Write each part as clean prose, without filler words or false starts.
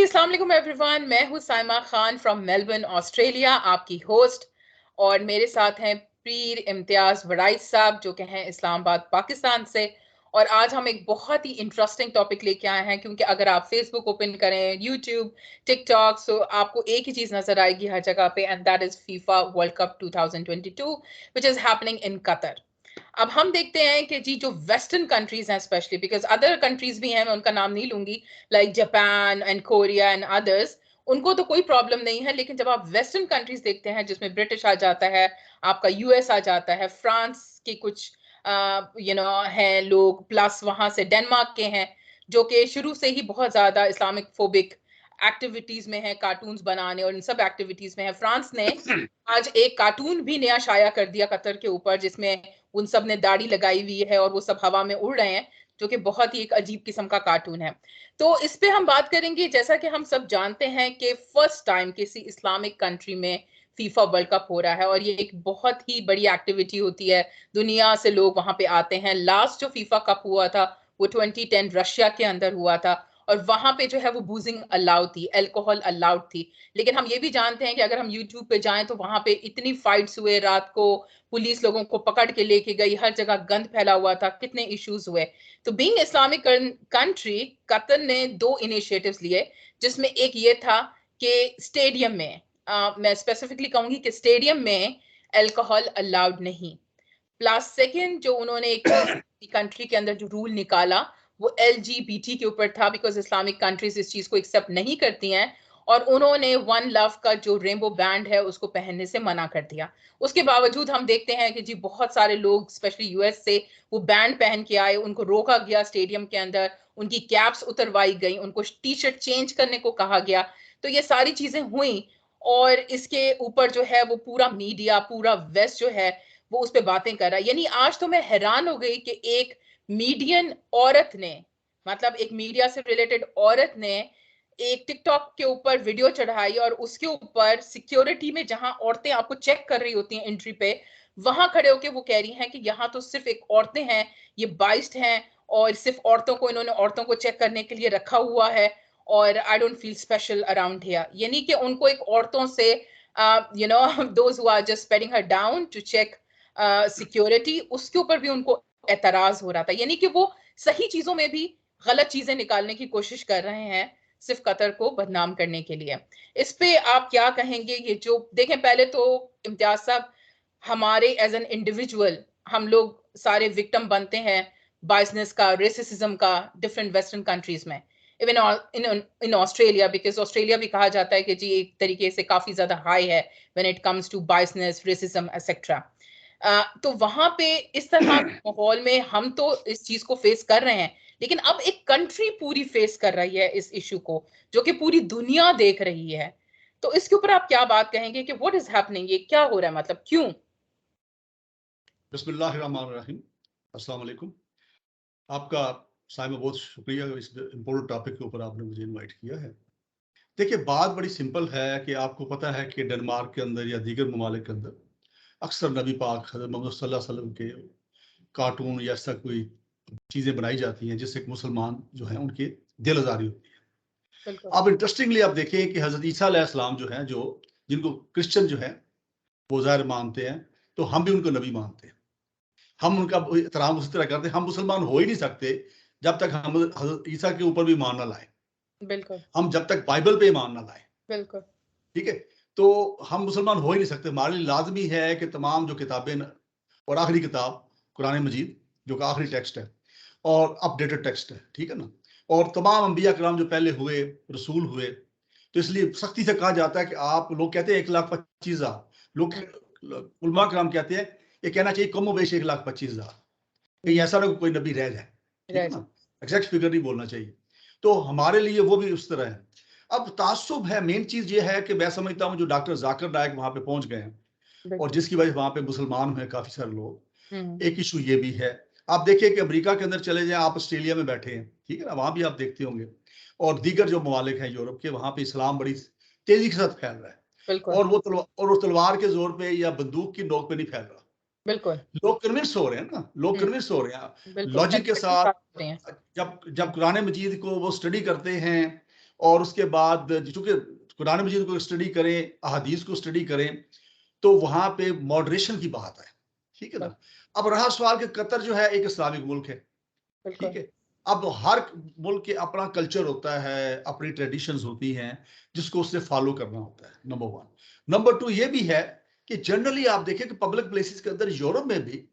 अस्सलाम वालेकुम एवरीवन, मैं हूं Saima Khan from Melbourne Australia, आपकी होस्ट। और मेरे साथ हैं पीर इम्तियाज वराइस साहब जो कि हैं इस्लामाबाद पाकिस्तान से। और आज हम एक बहुत ही इंटरेस्टिंग टॉपिक लेके आए हैं, क्योंकि अगर आप फेसबुक ओपन करें, यूट्यूब, टिकटॉक, सो आपको एक ही चीज नजर आएगी हर जगह पे, and that is FIFA world cup 2022 which is happening in Qatar. अब हम देखते हैं कि जी जो वेस्टर्न कंट्रीज हैं, स्पेशली बिकॉज अदर कंट्रीज भी हैं, मैं उनका नाम नहीं लूंगी, like Japan and Korea and others, उनको तो कोई प्रॉब्लम नहीं है। लेकिन जब आप वेस्टर्न कंट्रीज देखते हैं जिसमें ब्रिटिश आ जाता है, आपका यूएस आ जाता है, फ्रांस के कुछ हैं लोग, प्लस वहां से डेनमार्क के हैं जो कि शुरू से ही बहुत ज्यादा इस्लामिक फोबिक एक्टिविटीज में है, कार्टून्स बनाने और इन सब एक्टिविटीज में है। फ्रांस ने आज एक कार्टून भी नया शाया कर दिया कतर के ऊपर, जिसमें उन सब ने दाढ़ी लगाई हुई है और वो सब हवा में उड़ रहे हैं, जो कि बहुत ही एक अजीब किस्म का कार्टून है। तो इस पे हम बात करेंगे। जैसा कि हम सब जानते हैं कि फर्स्ट टाइम किसी इस्लामिक कंट्री में फीफा वर्ल्ड कप हो रहा है, और ये एक बहुत ही बड़ी एक्टिविटी होती है। दुनिया से लोग वहां पे आते हैं। लास्ट जो फीफा कप हुआ था वो 2010 रशिया के अंदर हुआ था, और वहां पे जो है वो बूजिंग अलाउड थी, अल्कोहल अलाउड थी। लेकिन हम ये भी जानते हैं कि अगर हम यूट्यूब पे जाएं तो वहां पे इतनी फाइट्स हुए, रात को पुलिस लोगों को पकड़ के लेके गई, हर जगह गंद फैला हुआ था, कितने इश्यूज हुए। तो बीइंग इस्लामिक कंट्री, कतर ने दो इनिशिएटिव्स लिए, जिसमें एक ये था कि स्टेडियम में, मैं स्पेसिफिकली कहूंगी कि स्टेडियम में अल्कोहल अलाउड नहीं। प्लस सेकंड जो उन्होंने एक चीज कंट्री के अंदर जो रूल निकाला वो एलजीबीटी के ऊपर था, बिकॉज इस्लामिक कंट्रीज इस चीज को एक्सेप्ट नहीं करती हैं, और उन्होंने वन लव का जो रेनबो बैंड है उसको पहनने से मना कर दिया। उसके बावजूद हम देखते हैं कि जी बहुत सारे लोग, स्पेशली यूएस से, वो बैंड पहन के आए, उनको रोका गया स्टेडियम के अंदर, उनकी कैप्स उतरवाई गई, उनको टी शर्ट चेंज करने को कहा गया। तो ये सारी चीजें हुई, और इसके ऊपर जो है वो पूरा मीडिया, पूरा वेस्ट जो है वो उस पर बातें कर रहा है। यानी आज तो मैं हैरान हो गई कि एक मीडियन औरत ने, मतलब एक मीडिया से रिलेटेड औरत ने एक टिकटॉक के ऊपर वीडियो चढ़ाई, और उसके ऊपर सिक्योरिटी में, जहां औरतें आपको चेक कर रही होती हैं एंट्री पे, वहां खड़े होके वो कह रही हैं कि यहाँ तो सिर्फ एक औरतें हैं, ये बाइस्ड हैं, और सिर्फ औरतों को, इन्होंने औरतों को चेक करने के लिए रखा हुआ है, और I don't feel special around here. यानी कि उनको एक औरतों से those who are just padding her down to check security, उसके ऊपर भी उनको एतराज हो रहा था। यानी कि वो सही चीजों में भी गलत चीजें निकालने की कोशिश कर रहे हैं, सिर्फ कतर को बदनाम करने के लिए। इस पे आप क्या कहेंगे? ये जो देखें, पहले तो इम्तियाज साहब, हमारे एज एन इंडिविजुअल हम लोग सारे विक्टिम बनते हैं बाइसनेस का, रेसिज्म का, डिफरेंट वेस्टर्न कंट्रीज में, even in Australia, because Australia भी कहा जाता है कि जी एक तरीके से काफी ज्यादा हाई है when it comes to business, racism etcetera. तो वहां पे इस तरह माहौल में हम तो इस चीज को फेस कर रहे हैं, लेकिन अब एक कंट्री पूरी फेस कर रही है इस इशू को, जो कि पूरी दुनिया देख रही है। तो इसके ऊपर आप क्या बात कहेंगे कि व्हाट इज हैपनिंग, ये क्या हो रहा है, मतलब क्यों? बिस्मिल्लाहिर्रहमानिर्रहीम। अस्सलाम वालेकुम। आपका साहिबा बहुत शुक्रिया, इस इम्पोर्टेंट टॉपिक के ऊपर आपने मुझे इनवाइट किया है। देखिए, बात बड़ी सिंपल है कि आपको पता है कि डेनमार्क के अंदर या दीगर ममालिक के अंदर अक्सर नबी पाक हज़रत मोहम्मद सल्लल्लाहु अलैहि वसल्लम के कार्टून या ऐसा कोई चीज़ें बनाई जाती हैं जिससे मुसलमान जो हैं उनकी दिल आज़ारी होती है। बिल्कुल। अब इंटरेस्टिंगली आप देखें कि हज़रत ईसा अलैहिस्सलाम जो हैं, जो जिनको क्रिश्चियन जो है वो ज़ाहिर मानते हैं, तो हम भी उनको नबी मानते हैं, हम उनका एहतराम उसी तरह करते हैं। हम मुसलमान हो ही नहीं सकते जब तक हम हज़रत ईसा के ऊपर भी ईमान ना लाएं, बिल्कुल। हम जब तक बाइबल पे ईमान ना लाएं। बिल्कुल। ठीक है, तो हम मुसलमान हो ही नहीं सकते। हमारे लिए लाजमी है कि तमाम जो किताबें और आखिरी किताब कुरान मजीद जो कि आखिरी टेक्स्ट है और अपडेटेड टेक्स्ट है, ठीक है ना, और तमाम अंबिया कराम जो पहले हुए, रसूल हुए, तो इसलिए सख्ती से कहा जाता है कि आप, लोग कहते हैं 1,25,000, लोग उलमा कराम कहते हैं ये कहना चाहिए कम बेश 1,25,000, कहीं ऐसा ना कोई नबी रह जाए, ठीक है ना, एग्जैक्ट फिगर नहीं बोलना चाहिए। तो हमारे लिए वो भी उस तरह है। अब तासुब है, मेन चीज ये है कि मैं समझता हूँ जो डॉक्टर जाकिर नायक वहां पे पहुंच गए हैं और जिसकी वजह से वहां पे मुसलमान हुए काफी सारे लोग, एक इशू ये भी है। आप देखिए कि अमेरिका के अंदर चले जाएं, आप ऑस्ट्रेलिया में बैठे हैं, ठीक है ना, वहां भी आप देखते होंगे, और दीगर जो ममालिक हैं यूरोप के, वहां पे इस्लाम बड़ी तेजी के साथ फैल रहा है, और वो तलवार के जोर पे या बंदूक की नोक पे नहीं फैल रहा। बिल्कुल। लोग कन्विंस हो रहे हैं ना, लोग कन्विंस हो रहे हैं बिल्कुल लॉजिक के पेनिट्रेटिंग साथ। करते हैं। जब जब कुरान मजीद को वो स्टडी करते हैं और उसके बाद चूंकि कुरान मजीद को स्टडी करें, अहादीस को स्टडी करें, तो वहां पे मॉडरेशन की बात है, ठीक है ना। अब रहा सवाल कि कतर जो है एक इस्लामिक मुल्क है, ठीक है। अब हर मुल्क के अपना कल्चर होता है, अपनी ट्रेडिशंस होती हैं जिसको उससे फॉलो करना होता है, नंबर वन। नंबर टू ये भी है कि जनरली आप देखें कि पब्लिक प्लेसेस के अंदर यूरोप में भी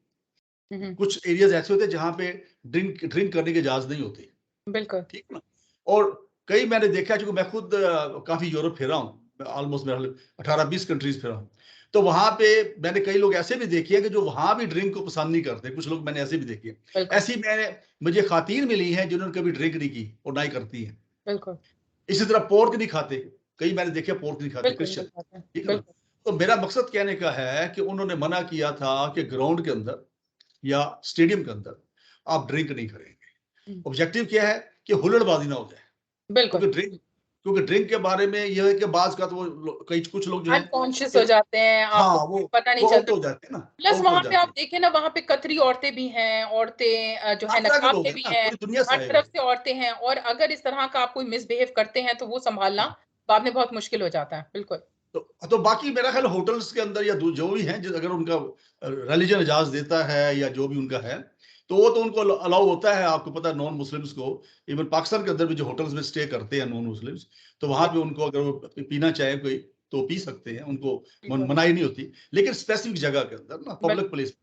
कुछ एरियाज ऐसे होते हैं जहां पे ड्रिंक करने की इजाजत नहीं होती, बिल्कुल, ठीक है ना। और कई मैंने देखा, क्योंकि मैं खुद काफी यूरोप फिरा हूँ, ऑलमोस्ट मेरा 18-20 कंट्रीज फिरा हूँ, तो वहां पे मैंने कई लोग ऐसे भी देखे हैं कि जो वहां भी ड्रिंक को पसंद नहीं करते, कुछ लोग मैंने ऐसे भी देखे हैं। ऐसी मुझे खातीन मिली हैं जिन्होंने कभी ड्रिंक नहीं की और ना ही करती हैं। बिल्कुल, इसी तरह पोर्क नहीं खाते, कई मैंने देखे पोर्क नहीं खाते, बिल्कुल, क्रिश्चियन, बिल्कुल, ठीक है ना। तो मेरा मकसद कहने का है कि उन्होंने मना किया था कि ग्राउंड के अंदर या स्टेडियम के अंदर आप ड्रिंक नहीं करेंगे। ऑब्जेक्टिव क्या है कि हुल्लड़बाजी ना हो जाए, बिल्कुल। क्योंकि ड्रिंक के बारे में यह है कि बाज का तो कई कुछ लोग जो है अनकॉन्शियस हो जाते हैं, हाँ आपको वो पता नहीं वो आउट चलता। हो जाते हैं ना, प्लस आउट हो वहां पे जाते आप हैं। देखें ना, वहां पे कतरी औरतें भी हैं, औरतें जो है हर तरह के नकाब लोग में हैं भी ना, हैं, पूरी दुनिया से हर आए हुए तरफ हैं। से औरतें हैं, और अगर इस तरह का आप कोई मिसबिहेव करते हैं तो वो संभालना बाद में बहुत मुश्किल हो जाता है। बिल्कुल। तो बाकी मेरा ख्याल होटल्स के अंदर या जो भी हैं, अगर उनका रिलीजन इजाजत देता है या जो भी उनका है, तो वो तो उनको अलाउ होता है। आपको पता है नॉन मुस्लिम्स को, इवन पाकिस्तान के अंदर भी जो होटल्स में स्टे करते हैं नॉन मुस्लिम्स, तो वहां पे उनको अगर वो पीना चाहे कोई तो पी सकते हैं, उनको मनाही नहीं होती। लेकिन स्पेसिफिक जगह के अंदर ना, पब्लिक प्लेस,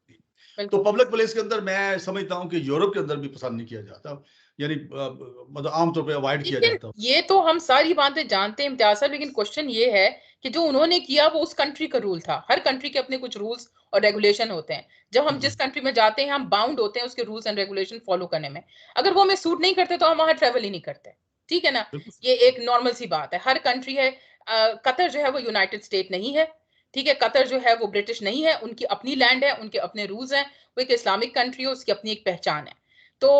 तो पब्लिक प्लेस के अंदर मैं समझता हूँ कि यूरोप के अंदर भी पसंद नहीं किया जाता, यानी मतलब आमतौर पर अवॉइड किया लेकिन जाता। ये तो हम सारी बातें जानते हैं इम्तियाज साहब, लेकिन क्वेश्चन ये है कि जो उन्होंने किया वो उस कंट्री का रूल था। हर कंट्री के अपने कुछ रूल्स और रेगुलेशन होते हैं। जब हम जिस कंट्री में जाते हैं हम बाउंड होते हैं उसके रूल्स एंड रेगुलेशन फॉलो करने में। अगर वो हमें सूट नहीं करते तो हम वहां ट्रेवल ही नहीं करते, ठीक है ना। ये एक नॉर्मल सी बात है, हर कंट्री है। कतर जो है वो यूनाइटेड स्टेट नहीं है, ठीक है। कतर जो है वो ब्रिटिश नहीं है, उनकी अपनी लैंड है, उनके अपने रूल्स हैं। वो एक इस्लामिक कंट्री है, उसकी अपनी एक पहचान है। तो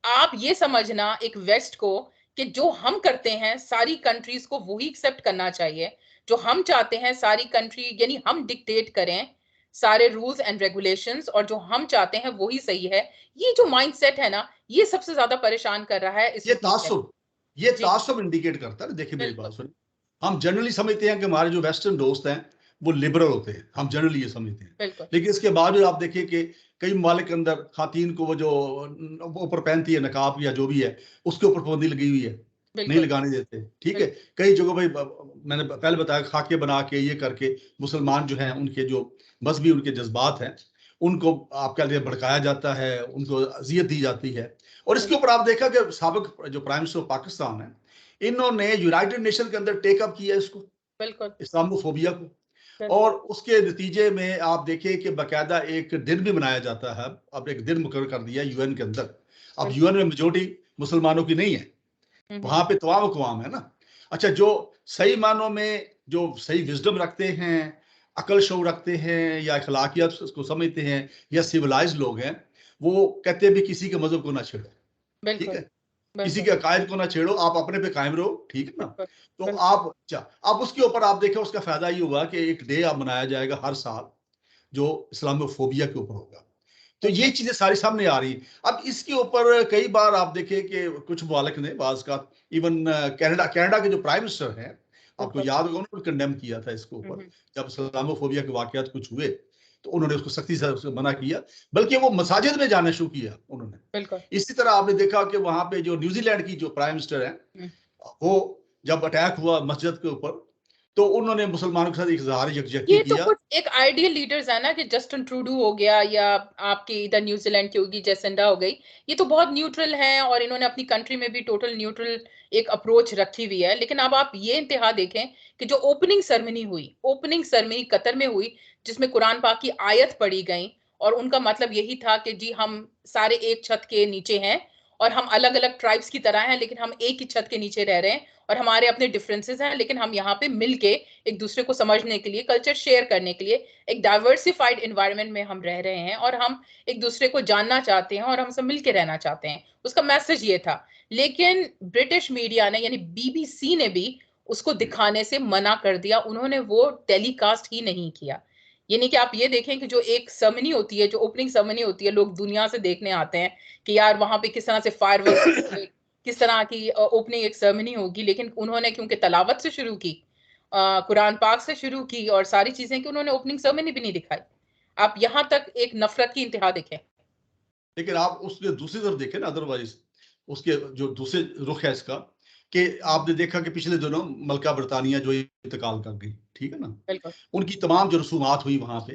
आप ये समझना एक वेस्ट को कि जो हम करते हैं सारी कंट्रीज को वही एक्सेप्ट करना चाहिए। जो हम चाहते हैं सारी कंट्री, यानी हम डिक्टेट करें सारे रूल्स एंड रेगुलेशंस, और जो हम चाहते हैं वही सही है। ये जो माइंडसेट है ना, ये सबसे ज्यादा परेशान कर रहा है इस ये वक्त। तासुब ये जी, तासुब इंडिकेट करता है। देखिए मेरी बिल्कुल, बात सुनिए, हम जनरली समझते हैं कि हमारे जो वेस्टर्न दोस्त हैं वो लिबरल होते हैं, हम जनरली ये समझते हैं। बिल्कुल, लेकिन इसके बावजूद आप देखिए कि कई ममालिक के अंदर खातन को वो जो ऊपर पहनती है नकाब या जो भी है, उसके ऊपर पाबंदी लगी हुई है, नहीं बिल्कुल, लगाने देते, ठीक है। बिल्कुल, कई जगह भाई मैंने पहले बताया, खाके बना के ये करके मुसलमान जो हैं उनके जो मजहबी उनके जज्बात हैं उनको आपके लिए भड़काया जाता है, उनको अजियत दी जाती है। और इसके ऊपर आप देखा कि साबिक जो प्राइम मिनिस्टर पाकिस्तान है, इन्होंने यूनाइटेड नेशन के अंदर टेकअप किया इसको, बिल्कुल, इस्लामोफोबिया को। बिल्कुल, और उसके नतीजे में आप देखिए कि बाकायदा एक दिन भी मनाया जाता है। अब एक दिन मुकर्रर कर दिया यूएन के अंदर। अब यूएन में मेजोरिटी मुसलमानों की नहीं है, वहां पे तमाम अक़वाम है ना। अच्छा, जो सही मानों में जो सही विजडम रखते हैं, अकल शऊर रखते हैं या अखलाकियात को समझते हैं या सिविलाइज लोग हैं, वो कहते हैं भी किसी के मजहब को ना छेड़ो, ठीक बिल्कुल, है, किसी बिल्कुल, के अकायद को ना छेड़ो, आप अपने पे कायम रहो, ठीक है ना। बिल्कुल, तो बिल्कुल, आप अब उसके ऊपर आप देखें, उसका फायदा ये हुआ कि एक डे आप मनाया जाएगा हर साल जो इस्लामोफोबिया के ऊपर होगा। तो ये बिल्कुल, चीजें सारी सामने आ रही। अब इसके ऊपर कई बार आप देखें कि कुछ मुबालिक ने बाज का, इवन कनाडा कनाडा के जो प्राइम मिनिस्टर हैं, आपको बिल्कुल, याद होगा उन्होंने कंडेम किया था इसके ऊपर। जब इस्लामोफोबिया के वाकयात कुछ हुए तो उन्होंने उसको सख्ती से उसको मना किया, बल्कि वो मसाजिद में जाना शुरू किया उन्होंने। बिल्कुल, इसी तरह आपने देखा कि वहां पे जो न्यूजीलैंड की जो प्राइम मिनिस्टर है, वो जब अटैक हुआ मस्जिद के ऊपर, तो उन्होंने मुसलमानों के साथ इजहार यकजहती ये तो किया। कुछ एक आइडियल लीडर्स है ना, कि जस्टिन ट्रूडो हो गया, या आपके इधर न्यूजीलैंड की होगी जेसिंडा हो गई। ये तो बहुत न्यूट्रल हैं और इन्होंने अपनी कंट्री में भी टोटल न्यूट्रल एक अप्रोच रखी हुई है। लेकिन अब आप ये इंतहा देखें कि जो ओपनिंग सेरेमनी कतर में हुई, जिसमें कुरान पाक की आयत पढ़ी गई, और उनका मतलब यही था कि जी हम सारे एक छत के नीचे हैं, और हम अलग अलग ट्राइब्स की तरह हैं, लेकिन हम एक ही छत के नीचे रह रहे हैं, और हमारे अपने डिफरेंसेस हैं, लेकिन हम यहाँ पे मिलके एक दूसरे को समझने के लिए, कल्चर शेयर करने के लिए, एक डाइवर्सिफाइड एनवायरनमेंट में हम रह रहे हैं, और हम एक दूसरे को जानना चाहते हैं, और हम सब मिलके रहना चाहते हैं। उसका मैसेज ये था। लेकिन ब्रिटिश मीडिया ने, यानी बीबीसी ने भी उसको दिखाने से मना कर दिया। उन्होंने वो टेलीकास्ट ही नहीं किया। यानी कि आप ये देखें कि जो एक सेरेमनी होती है, जो ओपनिंग सेरेमनी होती है, लोग दुनिया से देखने आते हैं कि यार वहां पे किस तरह से फायरवर्क्स किस तरह की ओपनिंग एक सेरेमनी होगी, लेकिन उन्होंने क्योंकि तलावत से शुरू की, कुरान पाक से शुरू की और सारी चीजें कि उन्होंने ओपनिंग सेरेमनी भी नहीं दिखाई। आप यहाँ तक एक नफरत की इंतहा देखें। लेकिन आप उसके दूसरी तरफ देखें ना, अदरवाइज उसके जो दूसरे रुख है इसका, कि आपने देखा कि पिछले दिनों मलका बरतानिया जो इंतकाल कर गई, ठीक है ना, बिल्कुल। उनकी तमाम जो रसूमात हुई वहां पे,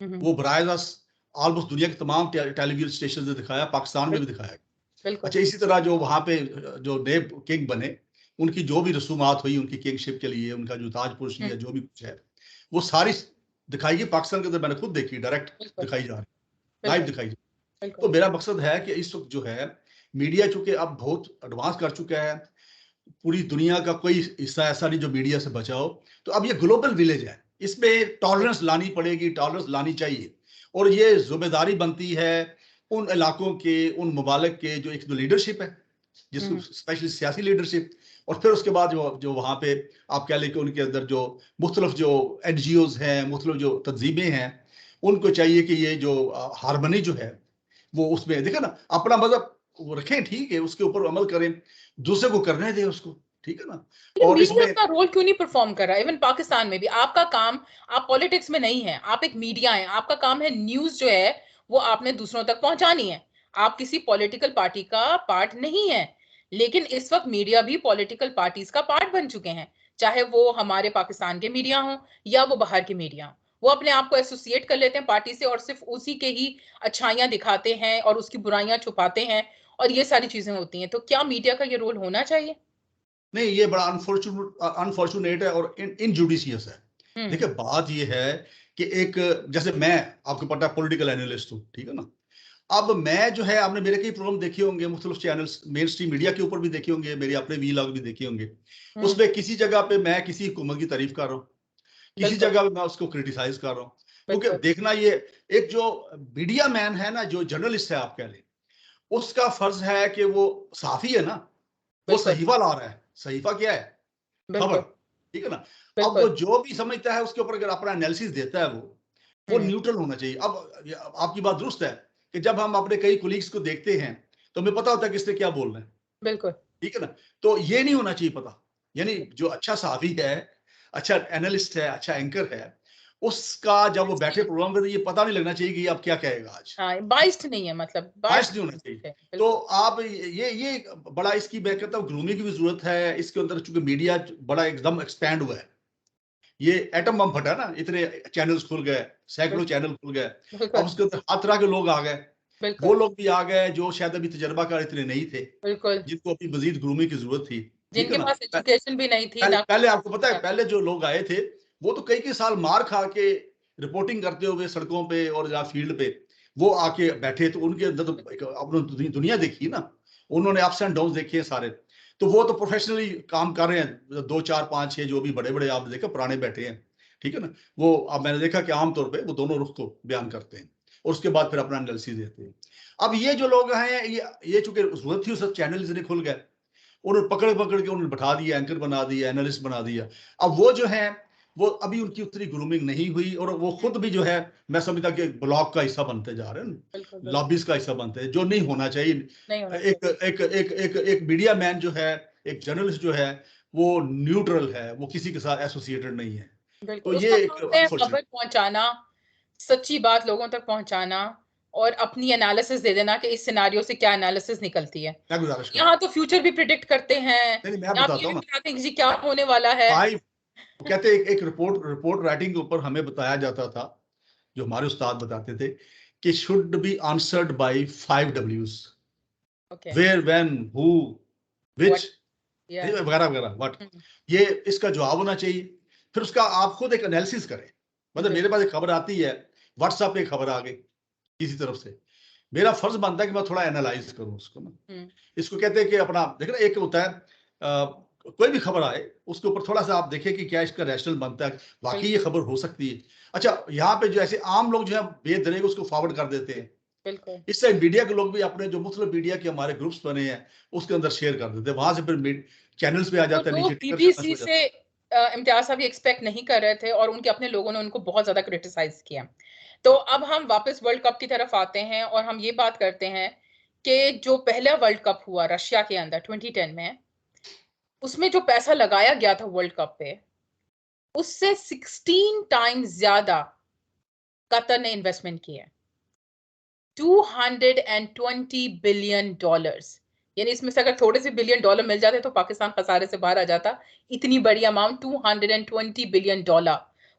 हम्म, वो बराह रास्त ऑलमोस्ट दुनिया के तमाम टेलीविजन स्टेशन ने दिखाया, पाकिस्तान में भी दिखाया। बिल्कुल। अच्छा, इसी तरह जो वहां पे जो नए किंग बने, उनकी जो भी रसूमात हुई उनकी किंगशिप के लिए, उनका जो ताजपोशी है, जो भी कुछ है, वो सारी दिखाई गई पाकिस्तान के अंदर। मैंने खुद देखी, डायरेक्ट बिल्कुल। दिखाई जा रही, लाइव बिल्कुल। दिखाई जा रही। बिल्कुल। तो मेरा मकसद है कि इस वक्त जो है मीडिया चूंकि अब बहुत एडवांस कर चुका है, पूरी दुनिया का कोई हिस्सा ऐसा नहीं जो मीडिया से बचा हो, तो अब ये ग्लोबल विलेज है, इसमें टॉलरेंस लानी पड़ेगी, टॉलरेंस लानी चाहिए। और ये जिम्मेदारी बनती है उन इलाकों के, उन ममालिक के जो एक लीडरशिप है, जिसको स्पेशली सियासी लीडरशिप, और फिर उसके बाद जो वहाँ पे आप कह लें कि उनके अंदर जो मुख्तलिफ जो NGOs हैं, मुख्तलिफ जो तंजीमें हैं, उनको चाहिए कि ये जो हारमनी जो है वो उसमें देखा ना, अपना मजहब वो रखें, ठीक है, उसके ऊपर अमल करें, दूसरे को करने दें उसको, ठीक है ना। और मीडिया इसमें अपना रोल क्यों नहीं परफॉर्म कर रहा? इवन पाकिस्तान में भी आपका काम, आप पॉलिटिक्स में नहीं है, आप एक मीडिया है, आपका काम है न्यूज जो है वो आपने दूसरों तक पहुंचानी है। आप किसी पॉलिटिकल पार्टी का पार्ट नहीं है, लेकिन इस वक्त मीडिया भी पॉलिटिकल पार्टीज का पार्ट बन चुके हैं, चाहे वो हमारे पाकिस्तान के मीडिया हो या वो बाहर के मीडिया हो। वो अपने आप को एसोसिएट कर लेते हैं पार्टी से और सिर्फ उसी के ही अच्छाइयां दिखाते हैं और उसकी बुराइयां छुपाते हैं, और ये सारी चीजें होती हैं। तो क्या मीडिया का ये रोल होना चाहिए? नहीं, ये बड़ा अनफॉर्चुनेट है और इनजुडिशियस है। देखिए, हम्म। बात ये है कि एक, जैसे मैं, आपको पता है, पॉलिटिकल एनालिस्ट हूँ, ठीक है ना। अब मैं जो है, आपने मेरे कई प्रोग्राम देखे होंगे, मुख्तलिफ चैनल्स मेन स्ट्रीम मीडिया के ऊपर भी देखे होंगे, मेरे अपने वीलॉग भी देखे होंगे। उसमें किसी जगह पे मैं किसी हुकूमत की तारीफ कर रहा हूँ, किसी बिल्कुल। जगह पे मैं उसको क्रिटिसाइज कर रहा हूँ। क्योंकि बिल्कुल। देखना, ये एक जो मीडिया मैन है ना, जो जर्नलिस्ट है आप कह लें, उसका फर्ज है कि वो साफी है ना, वो बिल्कुल। सहीफा ला रहा है। सहीफा क्या है? खबर, बिल्कुल। ठीक है ना। अब वो बिल्कुल। जो भी समझता है उसके ऊपर अगर अपना एनालिसिस देता है, वो न्यूट्रल होना चाहिए। अब आपकी बात दुरुस्त है कि जब हम अपने कई कोलीग्स को देखते हैं तो हमें पता होता है किसने क्या बोलना है, बिल्कुल। ठीक है ना। तो ये नहीं होना चाहिए पता, यानी जो अच्छा साहबी है, अच्छा एनालिस्ट है, अच्छा एंकर है, उसका जब वो बैठे प्रोग्राम में, तो ये पता नहीं लगना चाहिए कि अब क्या कहेगा आज, हाँ, बाइस्ड नहीं है, मतलब बायस बाइस्ड नहीं होना चाहिए। है। तो बिल्कुल। आप ये बड़ा, इसकी मैं कहता हूँ ग्रूमिंग की भी जरूरत है इसके अंदर, चूंकि मीडिया बड़ा एकदम एक्सपैंड हुआ है। ये एटम बम फटा ना, इतने चैनल्स खुल गए, सैकड़ों बिल्कुल। चैनल खुल गए। अब बिल्कुल। उसके अंदर हर तरह के लोग आ गए। वो बिल्कुल। लोग भी आ गए जो शायद अभी तजर्बाकार इतने नहीं थे, बिल्कुल। जिनको अभी मजीद ग्रूमिंग की जरूरत थी, ठीक है जिनके ना। पास एजुकेशन भी नहीं थी ना। पहले आपको पता है, पहले जो लोग आए थे, वो तो कई कई साल मार खा के रिपोर्टिंग करते हुए सड़कों पे और जहाँ फील्ड पे वो आके बैठे, तो उनके अंदर तो एक अपनी दुनिया देखी ना, उन्होंने अप्स एंड डाउन देखे हैं सारे। तो वो तो प्रोफेशनली काम कर रहे हैं, 2 4 5 6 जो भी बड़े बड़े आपने देखा पुराने बैठे हैं, ठीक है ना। वो अब मैंने देखा कि आमतौर पे वो दोनों रुख को बयान करते हैं और उसके बाद फिर अपना एनालिसिस देते हैं। अब ये जो लोग हैं, ये चूंकि जरूरत थी, सब चैनल इतने खुल गए, उन्होंने पकड़ पकड़ के उन्होंने बैठा दिया, एंकर बना दिया, एनालिस्ट बना दिया। अब वो जो है, वो अभी उनकी उतनी ग्रूमिंग नहीं हुई, और वो खुद भी जो है, मैं समझता कि ब्लॉक का हिस्सा बनते जा रहे हैं, बिल्कुल। बिल्कुल। लॉबीज का हिस्सा बनते हैं, जो नहीं होना चाहिए। नहीं होना एक चाहिए। एक एक एक एक मीडिया मैन जो है, एक जर्नलिस्ट जो है, वो न्यूट्रल है, वो किसी के साथ एसोसिएटेड नहीं है। तो बिल्कुल, ये उसका एक काम है खबर अनफॉर्चुनेट। पहुंचाना, सच्ची बात लोगों तक पहुंचाना और अपनी एनालिसिस दे देना कि इस सिनेरियो से क्या एनालिसिस निकलती है। मैं गुजारिश करूँ, यहाँ तो फ्यूचर भी प्रिडिक्ट करते हैं, नहीं नहीं, मैं यहाँ पे बताता ये हूँ भी ना बताते हैं कि जी क्या होने वाला है। भाई। वो कहते हैं, एक रिपोर्ट राइटिंग के ऊपर हमें बताया जाता था, जो हमारे उस्ताद बताते थे, कि should be answered by 5 Ws, okay. Where, when, who, what. Which, या। वगैरह वगैरह, व्हाट। ये इसका जवाब होना चाहिए। फिर उसका आप खुद एक एनालिसिस करें। मतलब मेरे पास एक खबर आती है, व्हाट्सएप पे खबर आ गई किसी तरफ से, मेरा फर्ज बनता है कि मैं थोड़ा एनालाइज करूं उसको ना। इसको कहते हैं कि अपना देखना, एक होता है कोई भी खबर आए, उसके ऊपर थोड़ा सा आप देखें कि क्या इसका रैशनल बनता है, वाकई ये खबर हो सकती है। अच्छा, यहाँ पे जो ऐसे आम लोग जो है बेदरेग उसको फॉरवर्ड कर देते हैं। बिल्कुल। इससे मीडिया के लोग भी अपने जो मुख्तलिफ मीडिया के हमारे ग्रुप्स बने हैं उसके अंदर शेयर कर देते हैं, वहां से फिर चैनल्स पे आ तो जाता है, लोग नीचे टिकर चलना बीबीसी शुरू हो से जाता इम्तियाज साहब एक्सपेक्ट नहीं कर रहे थे और उनके अपने लोगों ने उनको बहुत ज्यादा क्रिटिसाइज किया। तो अब हम वापस वर्ल्ड कप की तरफ आते हैं और हम ये बात करते हैं कि जो पहला वर्ल्ड कप हुआ रशिया के अंदर 2010 में, उसमें जो पैसा लगाया गया था वर्ल्ड कप पे, उससे 16 टाइम्स ज्यादा कतर ने इन्वेस्टमेंट किया है, $220 बिलियन। यानी इसमें से अगर थोड़े से बिलियन डॉलर मिल जाते तो पाकिस्तान खसारे से बाहर आ जाता। इतनी बड़ी अमाउंट, $220 बिलियन।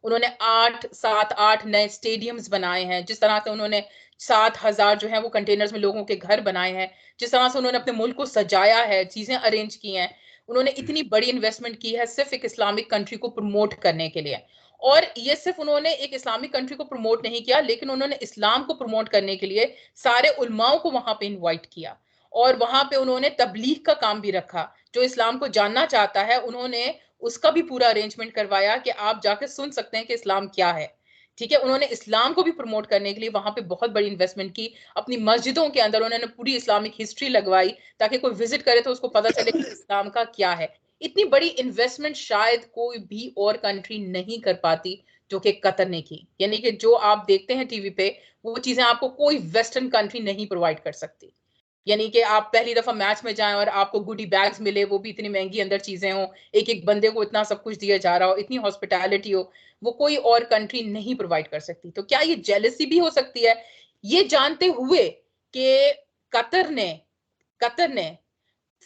उन्होंने 8 नए स्टेडियम्स बनाए हैं, जिस तरह से उन्होंने 7,000 जो है वो कंटेनर्स में लोगों के घर बनाए हैं, जिस तरह से उन्होंने अपने मुल्क को सजाया है, चीजें अरेंज की हैं, उन्होंने इतनी बड़ी इन्वेस्टमेंट की है सिर्फ एक इस्लामिक कंट्री को प्रमोट करने के लिए। और ये सिर्फ उन्होंने एक इस्लामिक कंट्री को प्रमोट नहीं किया, लेकिन उन्होंने इस्लाम को प्रमोट करने के लिए सारे उलमाओं को वहां पे इनवाइट किया, और वहां पे उन्होंने तबलीग का काम भी रखा। जो इस्लाम को जानना चाहता है, उन्होंने उसका भी पूरा अरेंजमेंट करवाया कि आप जाकर सुन सकते हैं कि इस्लाम क्या है। ठीक है, उन्होंने इस्लाम को भी प्रमोट करने के लिए वहां पे बहुत बड़ी इन्वेस्टमेंट की। अपनी मस्जिदों के अंदर उन्होंने पूरी इस्लामिक हिस्ट्री लगवाई, ताकि कोई विजिट करे तो उसको पता चले कि इस्लाम का क्या है। इतनी बड़ी इन्वेस्टमेंट शायद कोई भी और कंट्री नहीं कर पाती जो कि कतर ने की। यानी कि जो आप देखते हैं टीवी पे, वो चीजें आपको कोई वेस्टर्न कंट्री नहीं प्रोवाइड कर सकती। यानी कि आप पहली दफा मैच में जाएं और आपको गुडी बैग्स मिले, वो भी इतनी महंगी अंदर चीजें हो, एक एक बंदे को इतना सब कुछ दिया जा रहा हो, इतनी हॉस्पिटैलिटी हो, वो कोई और कंट्री नहीं प्रोवाइड कर सकती। तो क्या ये जेलसी भी हो सकती है, ये जानते हुए कि कतर ने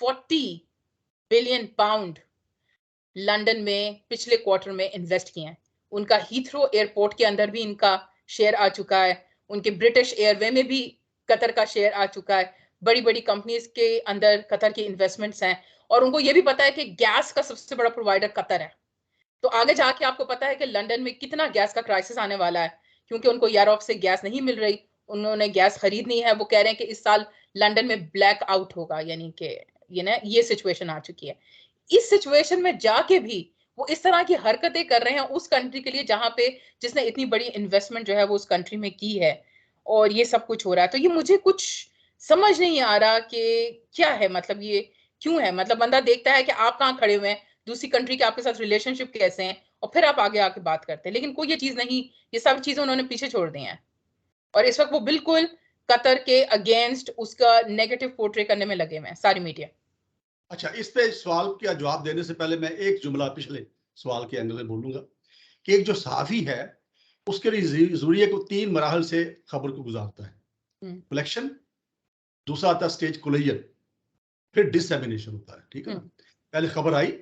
40 बिलियन पाउंड लंदन में पिछले क्वार्टर में इन्वेस्ट किए हैं। उनका हीथ्रो एयरपोर्ट के अंदर भी इनका शेयर आ चुका है, उनके ब्रिटिश एयरवे में भी कतर का शेयर आ चुका है, बड़ी बड़ी कंपनीज के अंदर कतर की इन्वेस्टमेंट्स हैं। और उनको ये भी पता है कि गैस का सबसे बड़ा प्रोवाइडर कतर है। तो आगे जाके आपको पता है कि लंदन में कितना गैस का क्राइसिस आने वाला है, क्योंकि उनको यूरोप से गैस नहीं मिल रही, उन्होंने गैस खरीदनी है। वो कह रहे हैं कि इस साल लंदन में ब्लैक आउट होगा, यानी कि ये सिचुएशन आ चुकी है। इस सिचुएशन में जाके भी वो इस तरह की हरकतें कर रहे हैं उस कंट्री के लिए जहां पे जिसने इतनी बड़ी इन्वेस्टमेंट जो है वो उस कंट्री में की है, और ये सब कुछ हो रहा है। तो ये मुझे कुछ समझ नहीं आ रहा कि क्या है, मतलब ये क्यों है। मतलब बंदा देखता है कि आप कहाँ खड़े हुए हैं, दूसरी कंट्री के आपके साथ रिलेशनशिप कैसे हैं, और फिर आप आगे आके बात करते हैं। लेकिन कोई ये चीज नहीं, ये सब चीजें उन्होंने पीछे छोड़ दी हैं, और इस वक्त वो बिल्कुल कतर के अगेंस्ट उसका नेगेटिव पोर्ट्रे करने में लगे हुए हैं सारी मीडिया। अच्छा, इस पे सवाल का जवाब देने से पहले मैं एक जुमला पिछले सवाल के एंगल से बोलूंगा कि एक जो सहाफी है उसके लिए जरूरी है कि 3 मराहल से खबर को गुजारता है। कलेक्शन, दूसरा आता है स्टेज कोलेजन, फिर डिसएमिनेशन होता है। ठीक है ना, पहले खबर आई,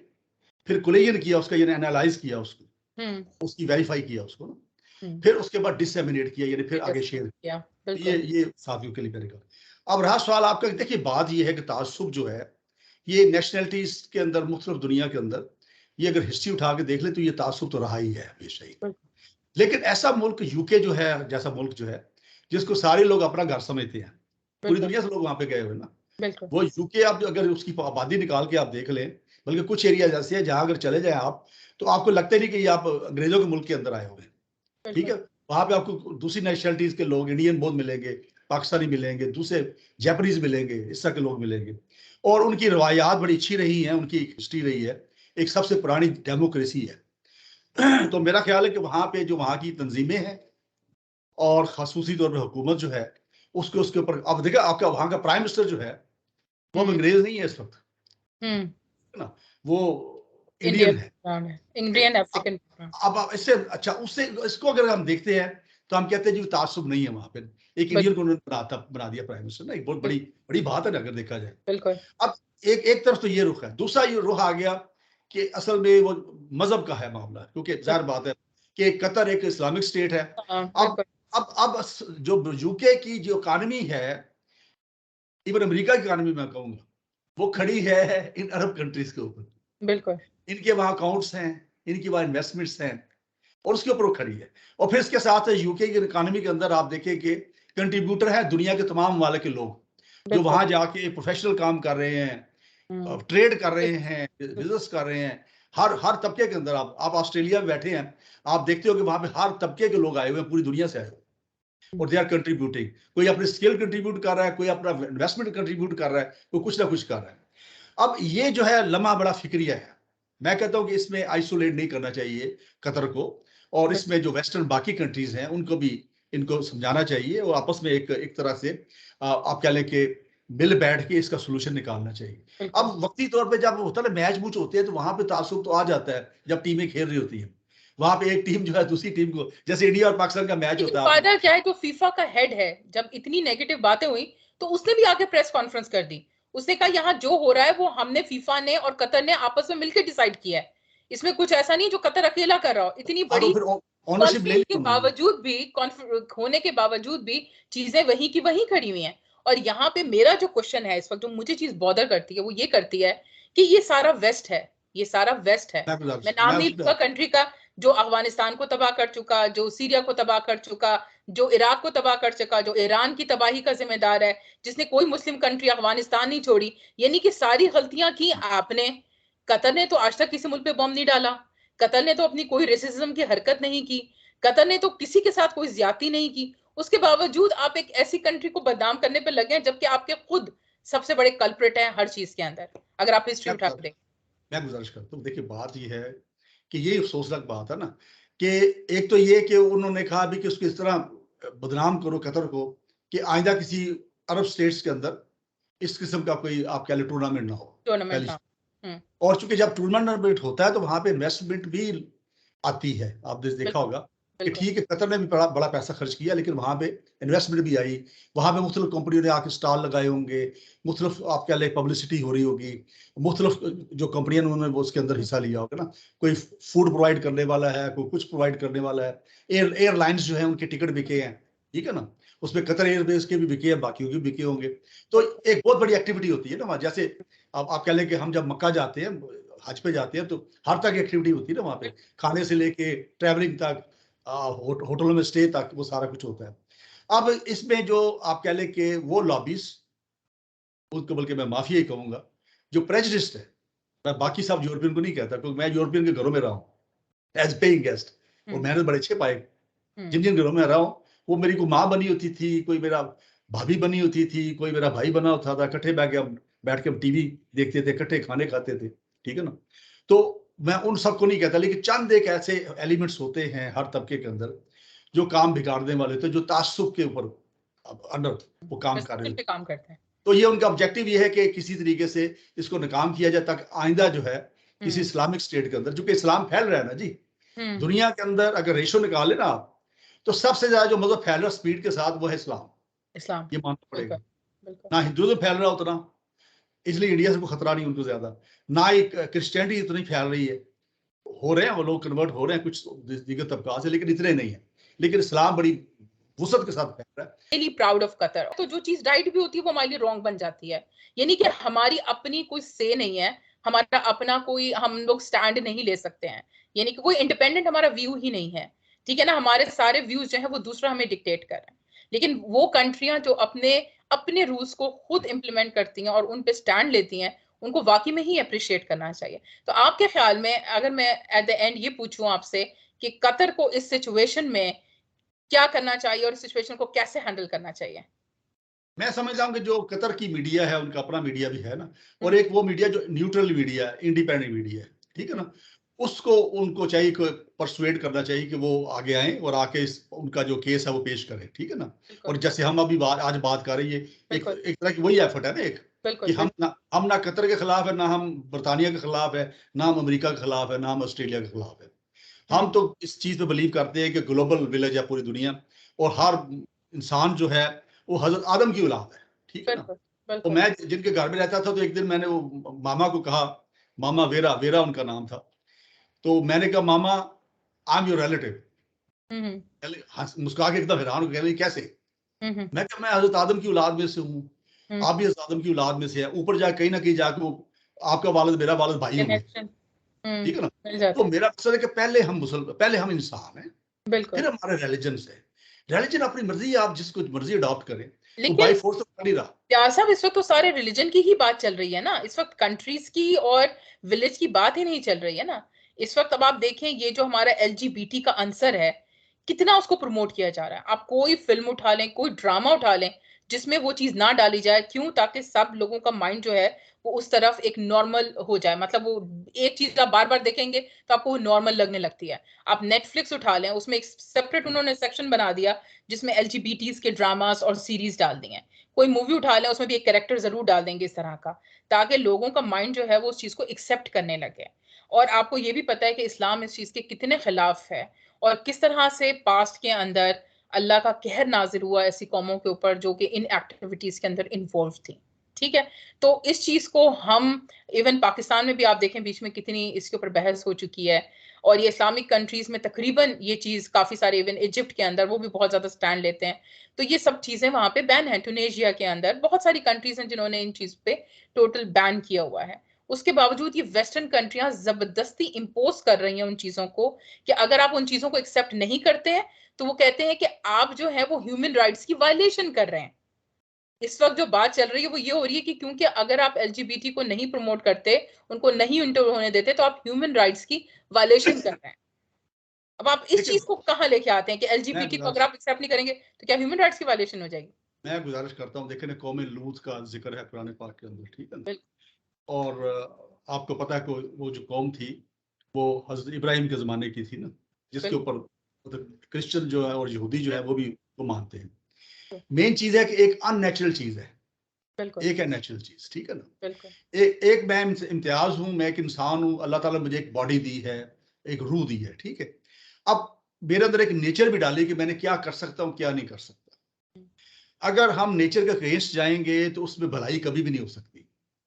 फिर कोलेजन किया उसका, यानी एनालाइज किया उसको, उसकी वेरीफाई किया उसको ना, फिर उसके बाद डिसएमिनेट किया, यानी फिर आगे शेयर किया। ये साथियों के लिए करेगा। अब रहा सवाल आपका, देखिए बात ये है कि तासुब जो है ये नेशनैलिटीज के अंदर, मुख्तलिफ दुनिया के अंदर, ये अगर हिस्ट्री उठा के देख ले तो ये तासुब तो रहा ही है हमेशा ही। लेकिन ऐसा मुल्क यूके जो है, जैसा मुल्क जो है जिसको सारे लोग अपना घर समझते हैं, पूरी दुनिया से लोग वहां पे गए हुए ना, वो यूके, आप अगर उसकी आबादी निकाल के आप देख लें, बल्कि कुछ एरिया जैसे है जहां अगर चले जाए आप तो आपको लगता नहीं कि ये आप अंग्रेजों के मुल्क के अंदर आए हुए। ठीक है, वहां पे आपको दूसरी नेशनलिटीज के लोग, इंडियन बहुत मिलेंगे, पाकिस्तानी मिलेंगे, दूसरे जापानीज मिलेंगे, इस तरह के लोग मिलेंगे। और उनकी रवायात बड़ी अच्छी रही हैं, उनकी हिस्ट्री रही है, एक सबसे पुरानी डेमोक्रेसी है। तो मेरा ख्याल है कि वहां पे जो वहां की तंजीमें हैं और खासूसी तौर पर हुकूमत जो है उसके ऊपर, अब देखा आपका वहां का प्राइम मिनिस्टर जो है वो अंग्रेज नहीं है इस वक्त, ना, वो इंडियन है, इंडियन अफ्रीकन। अब इससे अच्छा उससे इसको अगर हम देखते हैं तो हम कहते हैं जी तासुब नहीं है वहां पे, एक इंडियन को उन्होंने बना दिया प्राइम मिनिस्टर ना, एक बहुत बड़ी बड़ी बात है ना अगर देखा जाए। बिल्कुल। अब एक तरफ तो ये रुख है, दूसरा ये रुख आ गया कि असल में वो मजहब का है मामला, क्योंकि जाहिर बात है कि कतर एक इस्लामिक स्टेट है। अब जो यूके की जो इकानमी है, इवन अमेरिका की इकानमी मैं कहूंगा, वो खड़ी है इन अरब कंट्रीज के ऊपर। बिल्कुल, इनके वहां अकाउंट्स हैं, इनकी वहां इन्वेस्टमेंट्स हैं, और उसके ऊपर वो खड़ी है। और फिर इसके साथ यूके की इकानमी के अंदर आप देखें कि कंट्रीब्यूटर है दुनिया के तमाम वाले के लोग, जो वहां जाके प्रोफेशनल काम कर रहे हैं, ट्रेड कर रहे हैं, बिजनेस कर रहे हैं, हर तबके के अंदर। आप ऑस्ट्रेलिया में बैठे हैं, आप देखते हो कि वहां पे हर तबके के लोग आए हुए हैं, पूरी दुनिया से आए हुए, और दे आर कंट्रीब्यूटिंग। कोई अपनी स्किल कंट्रीब्यूट कर रहा है, कोई अपना इन्वेस्टमेंट कंट्रीब्यूट कर रहा है, कोई कुछ ना कुछ कर रहा है। अब ये जो है लम्हा बड़ा फिक्रिया है, मैं कहता हूं कि इसमें आइसोलेट नहीं करना चाहिए कतर को, और इसमें जो वेस्टर्न बाकी कंट्रीज हैं उनको भी इनको समझाना चाहिए, और आपस में एक तरह से आप कह लें कि मिल बैठ के इसका सोल्यूशन निकालना चाहिए। अब वक्ती तौर पे जब होता है ना मैच मूच होते हैं तो वहां पे तासुब तो आ जाता है जब टीमें खेल रही होती हैं, वहां पे एक टीम जो है दूसरी टीम को, जैसे इंडिया और पाकिस्तान का मैच होता है। फायदा क्या है, जो फीफा का हेड है, जब इतनी नेगेटिव बातें हुई तो उसने भी आके प्रेस कॉन्फ्रेंस कर दी। उसने कहा यहाँ जो हो रहा है वो हमने, फीफा ने और कतर ने आपस में मिलकर डिसाइड किया है, इसमें कुछ ऐसा नहीं जो कतर अकेला कर रहा हो। इतनी बड़ी ऑनरशिप ले के बावजूद भी, होने के बावजूद भी चीजें वहीं की वहीं खड़ी हुई हैं। और यहाँ पे मेरा जो क्वेश्चन है इस वक्त, जो मुझे चीज बॉदर करती है, वो ये करती है कि ये सारा वेस्ट है, ये सारा वेस्ट है। मैं नाम नहीं लूंगा कंट्री का, जो अफगानिस्तान को तबाह कर चुका, जो सीरिया को तबाह कर चुका, जो इराक को तबाह कर चुका, जो ईरान की तबाही का जिम्मेदार है, जिसने कोई मुस्लिम कंट्री अफगानिस्तान नहीं छोड़ी, यानी कि सारी गलतियां की आपने। कतर ने तो आज तक किसी मुल्क पे बम नहीं डाला, कतर ने तो अपनी कोई रेसिज्म की हरकत नहीं की, कतर ने तो किसी के साथ कोई ज्यादती नहीं की। उसके बावजूद आप एक ऐसी कंट्री को बदनाम करने पे लगे हैं जबकि आपके खुद सबसे बड़े कल्प्रिट हैं हर चीज के अंदर, अगर आप हिस्ट्री उठा के देखें। मैं गुजारिश करता हूँ, देखिए बात ये है कि ये अफसोसनाक बात है ना कि एक तो ये कि उन्होंने कहा भी कि उसको इस तरह बदनाम करो कतर को कि आइंदा किसी अरब स्टेट्स के अंदर इस किस्म का कोई आप कह लो टूर्नामेंट ना हो। और चूंकि जब टूर्नामेंट होता है तो वहां पे इन्वेस्टमेंट भी आती है, आपने देखा होगा कि ठीक है कतर ने भी बड़ा पैसा खर्च किया, लेकिन वहां पे इन्वेस्टमेंट भी आई, वहां पे मुख्तलिफ कंपनियों ने आके स्टॉल लगाए होंगे, मुख्तलिफ आप कह लें पब्लिसिटी हो रही होगी, मुख्तलिफ जो कंपनियां उन्होंने उसके अंदर हिस्सा लिया होगा ना, कोई फूड प्रोवाइड करने वाला है, कोई कुछ प्रोवाइड करने वाला है, एयरलाइंस जो है उनके टिकट बिके हैं, ठीक है ना, उसमें कतर एयरवेज के भी बिके हैं, बाकी के बिके होंगे। तो एक बहुत बड़ी एक्टिविटी होती है ना, जैसे आप कह लें कि हम जब मक्का जाते हैं, हज पे जाते हैं, तो हर तरह की एक्टिविटी होती है ना वहां पे, खाने से लेके ट्रैवलिंग तक, होटलों में स्टे तक, वो सारा कुछ होता है। अब इसमें जो आप कह लें कि वो लॉबीज, उसको बल्कि मैं माफिया ही कहूंगा, जो प्रेजुडिस्ड है, मैं बाकी सब यूरोपियन को नहीं कहता क्योंकि मैं यूरोपियन के घरों में रहा हूँ एज पेइंग गेस्ट, और मैंने बड़े अच्छे पाए, जिन जिन घरों में रहा हूँ वो मेरी कोई माँ बनी होती थी, कोई मेरा भाभी बनी होती थी, कोई मेरा भाई बना होता था, इकट्ठे बैठ के हम टीवी देखते थे, इकट्ठे खाने खाते थे, ठीक है ना। तो मैं उन सबको नहीं कहता, लेकिन चंद एक ऐसे एलिमेंट्स होते हैं हर तबके के अंदर जो काम बिगाड़ने वाले थे, जो तासुब के ऊपर अंडर वो काम कर रहे थे, काम करते हैं। तो ये उनका ऑब्जेक्टिव ये है कि किसी तरीके से इसको नाकाम किया जाए ताकि आइंदा जो है किसी इस्लामिक स्टेट के अंदर, जो कि इस्लाम फैल रहा है ना जी दुनिया के अंदर, अगर रेशो निकाले ना आप, तो सबसे ज्यादा जो मजहब फैल रहा है स्पीड के साथ वो है इस्लाम, ये मानना पड़ेगा। ना हिंदुइज्म फैल रहा उतना, इसलिए इंडिया से कोई खतरा नहीं उनको ज्यादा, ना ही क्रिश्चियनिटी इतनी फैल रही है, हो रहे हैं वो लोग कन्वर्ट हो रहे हैं कुछ दीगर तबका से, लेकिन इतने नहीं है, लेकिन इस्लाम बड़ी वुसअत के साथ फैल रहा है। Really proud of Qatar. तो जो चीज राइट भी होती है वो हमारे लिए रॉन्ग बन जाती है, यानी कि हमारी अपनी कोई से नहीं है, हमारा अपना कोई, हम लोग स्टैंड नहीं ले सकते हैं, यानी कि कोई इंडिपेंडेंट हमारा व्यू ही नहीं है, ठीक है ना। हमारे सारे व्यूज जो है वो दूसरा हमें डिक्टेट कर रहे हैं। लेकिन वो कंट्रियां जो अपने अपने रूल्स को खुद इंप्लीमेंट करती हैं और उन पे स्टैंड लेती हैं, उनको वाकई में ही अप्रिशिएट करना चाहिए। तो आपके ख्याल में, अगर मैं एट द एंड ये पूछूं आपसे कि कतर को इस सिचुएशन में क्या करना चाहिए और सिचुएशन को कैसे हैंडल करना चाहिए? मैं समझता हूँ कि जो कतर की मीडिया है उनका अपना मीडिया भी है ना, और एक वो मीडिया जो न्यूट्रल मीडिया है, इंडिपेंडेंट मीडिया है, ठीक है ना, उसको उनको चाहिए कि परसुएड करना चाहिए कि वो आगे आए और आके उनका जो केस है वो पेश करें, ठीक है ना। और जैसे हम अभी आज बात कर रही है, एक तरह की वही एफर्ट है ना, एक कि हम ना कतर के खिलाफ है, ना हम बरतानिया के खिलाफ है, ना हम अमेरिका के खिलाफ है, ना हम ऑस्ट्रेलिया के खिलाफ है। हम तो इस चीज पे बिलीव करते हैं कि ग्लोबल विलेज है पूरी दुनिया, और हर इंसान जो है वो हजरत आदम की औलाद है, ठीक है ना। तो मैं जिनके घर में रहता था, तो एक दिन मैंने वो मामा को कहा, मामा वेरा, वेरा उनका नाम था, तो मैंने कहा मामा आई एम योर रिलेटिव। मुस्कुरा के एकदम हैरान हो गया, कैसे? मैं कहा मैं हजरत आदम की औलाद में से हूँ, आप भी हजरत आदम की औलाद में से है, ऊपर जाके कहीं ना कहीं जाके वो आपका वालिद मेरा वालिद भाई होंगे, ठीक है ना। तो मेरा मकसद है कि पहले हम इंसान हैं, फिर हमारे रिलीजन है। रिलीजन अपनी मर्जी है, आप जिसको मर्जी अडॉप्ट करें, तो बाय फोर्स तो कर नहीं रहा। प्यार साहब, इस वक्त तो सारे रिलीजन की ही बात चल रही है ना, इस वक्त कंट्रीज की और विलेज की बात ही नहीं चल रही है ना। इस वक्त अब आप देखें, ये जो हमारा एलजीबीटी का आंसर है, कितना उसको प्रमोट किया जा रहा है। आप कोई फिल्म उठा लें, कोई ड्रामा उठा लें, जिसमें वो चीज ना डाली जाए, क्यों? ताकि सब लोगों का माइंड जो है वो उस तरफ एक नॉर्मल हो जाए। मतलब वो एक चीज आप बार बार देखेंगे तो आपको वो नॉर्मल लगने लगती है। आप नेटफ्लिक्स उठा लें, उसमें एक सेपरेट उन्होंने सेक्शन बना दिया जिसमें एलजीबीटीज के ड्रामास और सीरीज डाल दी हैं। कोई मूवी उठा लें उसमें भी एक कैरेक्टर जरूर डाल देंगे इस तरह का, ताकि लोगों का माइंड जो है वो उस चीज को एक्सेप्ट करने लगे। और आपको ये भी पता है कि इस्लाम इस चीज के कितने खिलाफ है, और किस तरह से पास्ट के अंदर अल्लाह का कहर नाजिल हुआ ऐसी कौमों के ऊपर जो कि इन एक्टिविटीज के अंदर इन्वॉल्व थी। ठीक है, तो इस चीज को हम इवन पाकिस्तान में भी आप देखें बीच में कितनी इसके ऊपर बहस हो चुकी है, और ये इस्लामिक कंट्रीज में तकरीबन ये चीज काफी सारे, इवन इजिप्ट के अंदर वो भी बहुत ज्यादा स्टैंड लेते हैं। तो ये सब चीजें वहां पे बैन है। ट्यूनेशिया के अंदर बहुत सारी कंट्रीज हैं जिन्होंने इन चीज पे टोटल बैन किया हुआ है। उसके बावजूद ये वेस्टर्न कंट्रियां जबरदस्ती इंपोज कर रही हैं उन चीजों को, कि अगर आप उन चीजों को एक्सेप्ट नहीं करते हैं तो वो कहते हैं कि आप जो है वो ह्यूमन राइट्स की वायलेशन कर रहे हैं। इस वक्त जो बात चल रही है वो ये हो रही है कि क्योंकि अगर आप एलजीबीटी को नहीं प्रमोट करते, उनको नहीं इंटर होने देते, तो आप ह्यूमन राइट्स की वायलेशन कर रहे हैं। अब आप इस देखिए चीज को कहाँ लेके आते हैं कि मैं एलजीबीटी को अगर गुजारिश आप एक्सेप्ट नहीं करेंगे तो क्या ह्यूमन राइट्स की वायलेशन हो जाएगी? मैं गुजारिश करता हूँ, देखिए ना कौम लूत का जिक्र है कुरान पाक के अंदर, ठीक है ना। बिल्कुल और आपको पता है कि वो जो कौम थी वो हजरत इब्राहिम के ज़माने की थी ना, जिसके बिल्कुल ऊपर मतलब क्रिश्चियन जो है और यहूदी जो है वो भी वो मानते हैं। बिल्कुल मेन चीज़ है कि एक अननेचुरल चीज़ है, बिल्कुल एक है नेचुरल चीज़, ठीक है ना। बिल्कुल एक मैं इम्तियाज हूँ, मैं एक इंसान हूँ, अल्लाह ताला ने मुझे एक बॉडी दी है, एक रूह दी है, ठीक है। अब मेरे अंदर एक नेचर भी डाली कि मैंने क्या कर सकता हूँ क्या नहीं कर सकता। अगर हम नेचर के अगेंस्ट जाएंगे तो उसमें भलाई कभी भी नहीं हो सकती।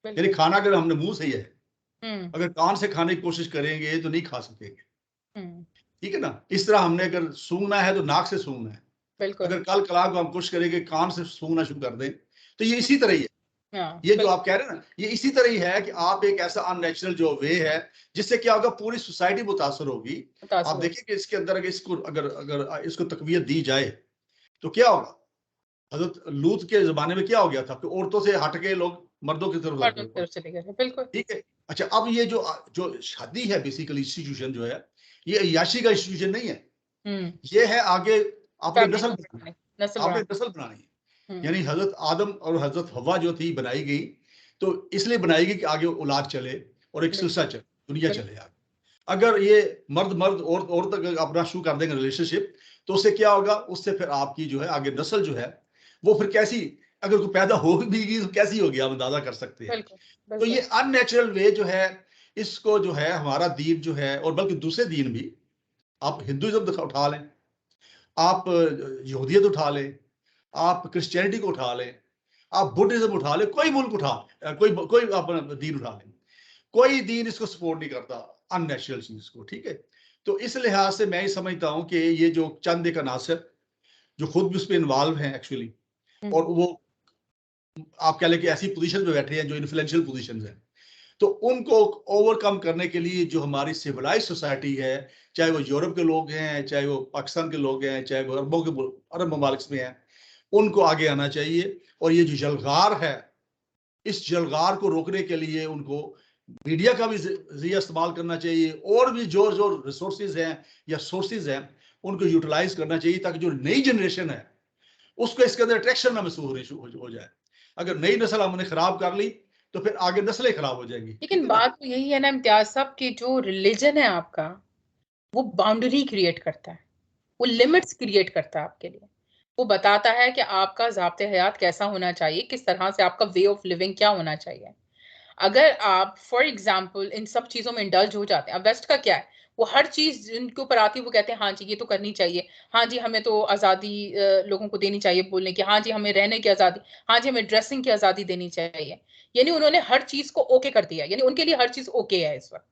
यानी बिल्कुल खाना अगर हमने मुंह से ही है, हम्म अगर कान से खाने की कोशिश करेंगे तो नहीं खा सकेंगे, हम्म ठीक है ना। इस तरह हमने अगर सूंघना है तो नाक से सूंघना है। बिल्कुल अगर कल कला को हम कोशिश करेंगे कान से सूंघना शुरू कर दें, तो ये इसी तरह ही है। हाँ ये जो बिल्कुल आप कह रहे हैं ना, ये इसी तरह ही है कि आप एक ऐसा अननेचुरल जो वे है जिससे क्या होगा, पूरी सोसाइटी मुतासर होगी। आप मुतासर हो। देखिए कि इसके अंदर अगर इसको अगर अगर इसको तकवीयत दी जाए तो क्या होगा। हजरत लूत के जमाने में क्या हो गया था कि औरतों से हट के लोग मर्दों की तरफ लग मर्दों गए, की तरफ चले गए बिल्कुल। ठीक है। अच्छा, अब ये जो जो शादी है बेसिकली इंस्टीट्यूशन जो है, ये अय्याशी का इंस्टीट्यूशन नहीं है। हम्म ये है आगे आपने फैमिली नस्ल को बनानी है, बढ़ाने, नस्ल आपने बढ़ाने। नस्ल बनानी है। हम्म यानी हजरत आदम और हजरत हवा जो थी बनाई गई, तो इसलिए बनाई गई कि आगे औलाद चले और एक बिल्कुल सिलसिला चले, दुनिया बिल्कुल चले आगे। अगर ये मर्द मर्द औरत तक अपना शुरू कर देंगे रिलेशनशिप, तो उससे क्या होगा, उससे फिर आपकी जो है आगे नस्ल जो है वो फिर कैसी, अगर कोई पैदा हो भी गई तो कैसी होगी, आप अंदाजा कर सकते हैं। बिल्कुल तो ये बिल्कुल अननेचुरल वे जो है, इसको जो है हमारा दीन जो है, और बल्कि दूसरे दीन भी, आप हिंदुइज्म उठा लें, आप यहूदियत उठा लें, आप क्रिश्चियनिटी को उठा लें, आप बुद्धिज्म उठा लें, कोई मुल्क उठा कोई कोई अपना दीन उठा लें, कोई दीन इसको सपोर्ट नहीं करता अननेचुरल चीज को, ठीक है। तो इस लिहाज से मैं ये समझता हूं कि ये जो चंद एक अनासर जो खुद भी उस पर इन्वॉल्व हैं एक्चुअली, और वो आप कह लें कि ऐसी पोजीशन पे बैठे हैं जो इन्फ्लुएंशियल पोजीशन हैं, तो उनको ओवरकम करने के लिए जो हमारी सिविलाइज सोसाइटी है, चाहे वो यूरोप के लोग हैं, चाहे वो पाकिस्तान के लोग हैं, चाहे वो अरब ममालिक में हैं, उनको आगे आना चाहिए। और ये जो जलगार है, इस जलगार को रोकने के लिए उनको मीडिया का भी ज़रिया इस्तेमाल करना चाहिए, और भी जो जो रिसोर्सेज हैं या सोर्सेज हैं उनको यूटिलाइज करना चाहिए, ताकि जो नई जनरेशन है उसको इसके अंदर अट्रैक्शन ना महसूस हो जाए। अगर नई नस्ल हमने खराब कर ली तो फिर आगे नस्लें खराब हो जाएंगी, ठीक लेकिन है ना। बात तो यही है ना इम्तियाज साहब कि जो रिलीजन है आपका, वो बाउंड्री क्रिएट करता है, वो लिमिट्स क्रिएट करता है आपके लिए। वो बताता है कि आपका ज़ाब्ते हयात कैसा होना चाहिए, किस तरह से आपका वे ऑफ लिविंग क्या होना चाहिए। अगर आप फॉर एग्जाम्पल इन सब चीजों में इंडल्ज हो जाते हैं, अब वेस्ट का क्या है, वो हर चीज जिनके ऊपर आती है वो कहते हैं हाँ जी ये तो करनी चाहिए, हाँ जी हमें तो आजादी लोगों को देनी चाहिए बोलने की, हाँ जी हमें रहने की आजादी, हाँ जी हमें ड्रेसिंग की आजादी देनी चाहिए। यानी उन्होंने हर चीज को ओके कर दिया, यानी उनके लिए हर चीज ओके है इस वक्त।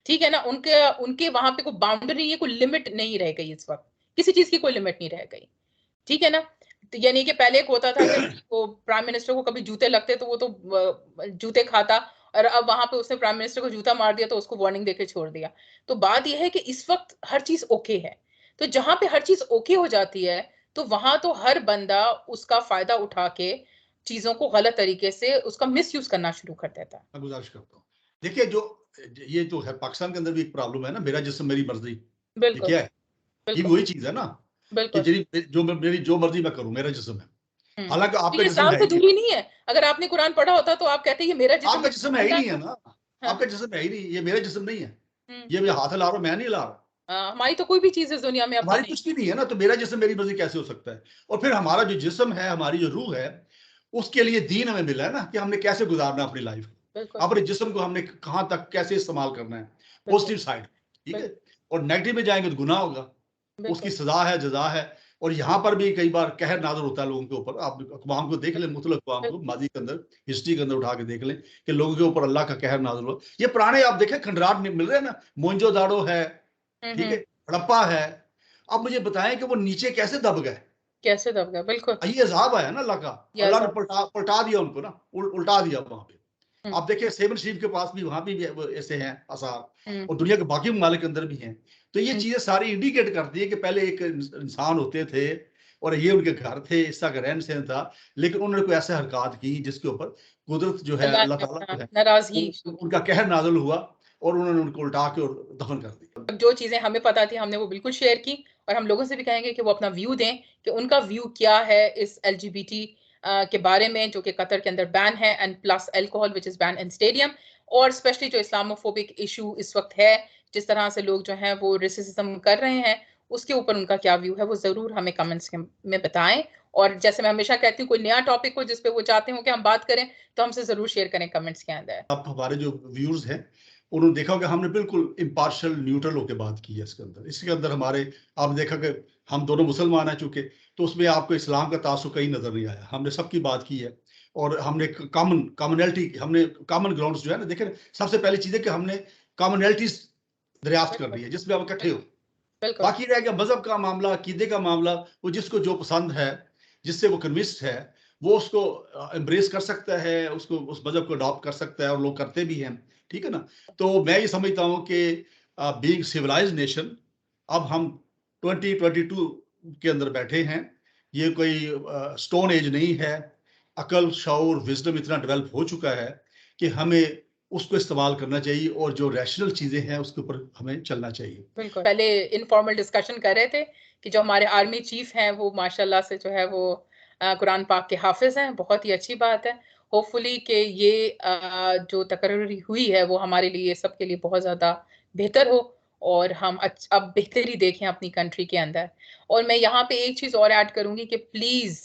ठीक है ना, उनके उनके वहां पे कोई बाउंड्री नहीं है, कोई लिमिट नहीं रह गई इस वक्त, किसी चीज की कोई लिमिट नहीं रह गई। ठीक है ना। तो यानी कि पहले एक होता था कि वो प्राइम मिनिस्टर को कभी जूते लगते तो वो तो जूते खाता, और अब वहां पे उसने प्राइम मिनिस्टर को जूता मार दिया तो उसको वार्निंग देके छोड़ दिया। तो बात यह है कि इस वक्त हर चीज ओके है। तो जहां पे हर चीज ओके हो जाती है, तो वहां तो हर बंदा उसका फायदा उठा के चीजों को गलत तरीके से उसका मिस यूज करना शुरू कर देता है। मैं गुजारिश करता हूँ, देखिए जो ये तो है पाकिस्तान के अंदर भी एक प्रॉब्लम है ना, मेरा जिस्म मेरी मर्जी, ये बिल्कुल क्या है, ये भी बिल्कुल वही चीज है ना, कि बिल्कुल। मेरी जो मर्जी मैं करूं, मेरा जिस्म है। हालांकि तो आपका ये जिस्म इस्लाम है से ही नहीं, दूरी नहीं है। अगर आपने कुरान पढ़ा होता तो आप कहते ये मेरा जिस्म आपका है, जिस्म है ही अल्लाह नहीं है ने। ना, हाँ आपका जिस्म है ही नहीं, ये मेरा जिस्म नहीं है। हम्म ये मैं हाथ हिला रहा हूं, मैं नहीं हिला रहा, हमारी तो कोई भी चीज इस दुनिया में अपनी हमारी नहीं। कुछ भी नहीं है ना, तो मेरा जिस्म मेरी मर्जी कैसे हो सकता है। और फिर हमारा जो जिस्म है, हमारी जो रूह है, उसके लिए दीन हमें मिला है ना, कि हमने कैसे गुजारना है अपनी लाइफ, अपने जिस्म को हमने कहाँ तक कैसे इस्तेमाल करना है, पॉजिटिव साइड, ठीक है। और नेगेटिव में जाएंगे तो गुनाह होगा, उसकी सजा है, जजा है। और यहाँ पर भी कई बार कहर नाज़िल होता है लोगों के ऊपर। आप अक़वाम को देख लें, मुख्तलिफ अक़वाम को माजी के अंदर, हिस्ट्री के अंदर उठा के देख लें कि लोगों के ऊपर अल्लाह का कहर नाज़िल हुआ। ये पुराने आप देखें खंडरात मिल रहे हैं ना, मोहनजोदाड़ो है, ठीक है, हड़प्पा है। अब मुझे बताएं कि वो नीचे कैसे दब गए, कैसे दब गए? बिल्कुल ये अज़ाब आया ना अल्लाह का, अल्लाह ने पलटा दिया उनको ना, उल्टा दिया वहां पे। आप देखिए सेवन शरीफ के पास भी, वहां भी ऐसे हैं आसार, और दुनिया के बाकी ममालिक के अंदर भी हैं। तो ये चीजें सारी इंडिकेट करती है कि पहले एक इंसान होते थे और ये उनके घर थे, इस तरह का रहन सहन था, लेकिन उन्होंने कोई ऐसे हरकत की जिसके ऊपर कुदरत जो है, अल्लाह ताला जो है, नाराजगी, उनका कहर नाज़िल हुआ और उन्होंने उनको उल्टा के और दफन कर दिया। जो चीजें हमें पता थी हमने वो बिल्कुल शेयर की, और हम लोगों से भी कहेंगे कि वो अपना व्यू दें कि उनका व्यू क्या है इस LGBT के बारे में, जो कि कतर के अंदर बैन है, and plus alcohol which is ban in stadium, और स्पेशली जो इस्लामोफोबिक इशू इस वक्त है, जिस तरह से लोग जो हैं वो रेसिज्म कर रहे हैं, उसके ऊपर उनका क्या व्यू है, वो जरूर हमें कमेंट्स में बताएं। और जैसे मैं हमेशा कहती हूँ, कोई नया टॉपिक हो जिस पे वो चाहते हो कि हम बात करें, तो हमसे जरूर शेयर करें कमेंट्स के अंदर। आप हमारे जो व्यूअर्स हैं उन्होंने देखा होगा हमने बिल्कुल इम्पार्शियल न्यूट्रल होकर बात की है इसके अंदर। इसके अंदर हमारे, आप देखा कि हम दोनों मुसलमान हैं चूंकि, तो उसमें आपको इस्लाम का तासुब कहीं नजर नहीं आया। हमने सबकी बात की है और हमने कॉमनैलिटी, हमने कॉमन ग्राउंड्स जो है ना, देखे सबसे पहली चीज है कि हमने कॉमनैलिटीज दरियाफ्त कर दी है जिसमें आप इकट्ठे हो। बाकी रह गया मजहब का मामला, अकीदे का मामला, वो जिसको जो पसंद है, जिससे वो कन्विंस्ड है, वो उसको एम्ब्रेस कर सकता है, उसको उस मजहब को अडॉप्ट कर सकता है, और लोग करते भी हैं, ठीक है ना। तो मैं ये समझता हूँ कि बीइंग सिविलाइज्ड नेशन, अब हम 2022 के अंदर बैठे हैं। ये कोई स्टोन एज नहीं है। अकल, शऊर, विजडम इतना डेवलप हो चुका है कि हमें उसको इस्तेमाल करना चाहिए, और जो रैशनल चीजें हैं उसके ऊपर हमें चलना चाहिए। बिल्कुल। पहले इनफॉर्मल डिस्कशन कर रहे थे कि जो हमारे आर्मी चीफ हैं वो माशाल्लाह से जो है वो कुरान पाक के हाफिज हैं, बहुत ही अच्छी बात है। होपफुली कि ये जो तकर्री हुई है वो हमारे लिए, सबके लिए बहुत ज़्यादा बेहतर हो, और हम अब बेहतरी देखें अपनी कंट्री के अंदर। और मैं यहाँ पे एक चीज़ और ऐड करूँगी कि प्लीज़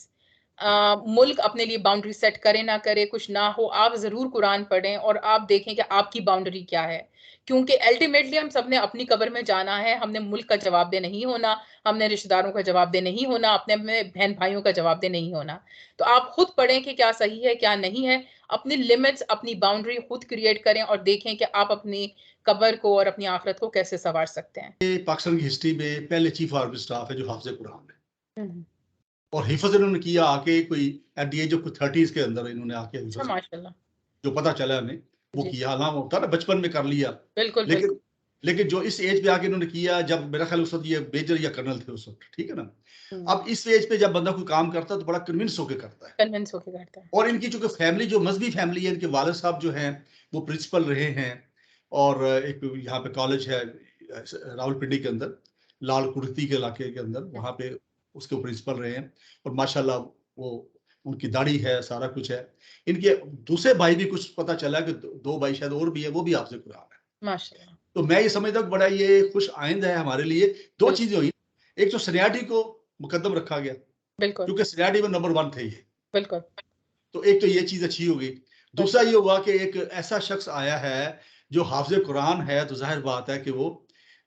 मुल्क अपने लिए बाउंड्री सेट करे ना करे, कुछ ना हो, आप ज़रूर कुरान पढ़ें और आप देखें कि आपकी बाउंड्री क्या है, क्योंकि अल्टीमेटली हम सब ने अपनी कब्र में जाना है। हमने मुल्क का जवाबदेह नहीं होना, हमने रिश्तेदारों का जवाबदेह नहीं होना, अपने बहन भाइयों का जवाबदेह नहीं होना। तो आप खुद पढ़ें कि क्या सही है क्या नहीं है, अपनी लिमिट्स, अपनी बाउंड्री खुद क्रिएट करें, और देखें कि आप अपनी कब्र को और अपनी आखिरत को कैसे संवार सकते हैं। पाकिस्तान की हिस्ट्री में पहले चीफ आर्मी स्टाफ है जो हाफिज कुरान है, और हिफज इन्होंने किया आके कोई at the age of 30s के अंदर इन्होंने आके हिफज, माशाल्लाह, जो पता चला हमें वो किया। हालांकि होता ना बचपन में कर लिया, बिल्कुल, लेकिन जो इस एज पे आके इन्होंने किया, जब मेरा ख्याल उस वक्त ये मेजर या कर्नल थे उस वक्त, ठीक है ना। अब इस एज पे जब बंदा कोई काम करता है तो बड़ा कन्विंस होकर करता है, कन्विंस होकर करता है। और इनकी चूंकि फैमिली जो मजहबी फैमिली है, इनके वालिद साहब जो हैं वो प्रिंसिपल रहे हैं, और एक यहाँ पे कॉलेज है रावलपिंडी के अंदर, लाल कुर्ती के इलाके के अंदर, वहाँ पे उसके प्रिंसिपल रहे हैं, और माशाल्लाह वो उनकी दाढ़ी है, सारा कुछ है। इनके दूसरे भाई भी कुछ पता चला कि दो भाई शायद और भी है, वो भी हाफिज कुरान है माशाल्लाह। तो मैं ये समझता हूँ बड़ा ये खुश आइंद है हमारे लिए। दो चीजें हुई, एक तो सीनियरिटी को मुकद्दम रखा गया, बिल्कुल, क्योंकि सीनियरिटी में नंबर 1 थे ये, बिल्कुल। तो एक तो ये चीज अच्छी हो गई। दूसरा ये हुआ कि एक ऐसा शख्स आया है जो हाफिज कुरान है, तो जाहिर बात है कि वो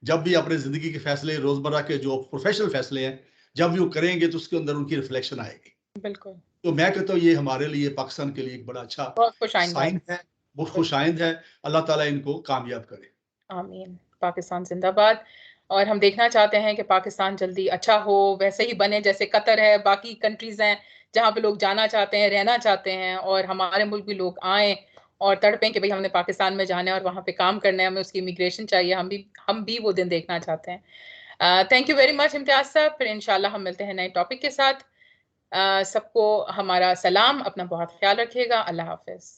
जब भी अपने जिंदगी के फैसले, रोजमर्रा के जो प्रोफेशनल फैसले हैं, जब भी वो करेंगे तो उसके अंदर उनकी रिफ्लेक्शन आएगी। बिल्कुल। तो मैं कहता हूँ ये हमारे लिए, पाकिस्तान के लिए एक बड़ा अच्छा साइन है, बहुत खुशाइंद है। अल्लाह ताला इनको कामयाब करे। आमीन। पाकिस्तान जिंदाबाद। और हम देखना चाहते हैं कि पाकिस्तान जल्दी अच्छा हो, वैसे ही बने जैसे कतर है, बाकी कंट्रीज हैं जहाँ पे लोग जाना चाहते हैं, रहना चाहते हैं, और हमारे मुल्क भी लोग आए और तड़पें कि भाई हमने पाकिस्तान में जाना है और वहाँ पे काम करना है, हमें उसकी इमिग्रेशन चाहिए। हम भी वो दिन देखना चाहते हैं। Thank you very much Imtiaz साहब। फिर इंशाल्लाह हम मिलते हैं नए टॉपिक के साथ। सबको हमारा सलाम, अपना बहुत ख्याल रखिएगा। अल्लाह हाफिज।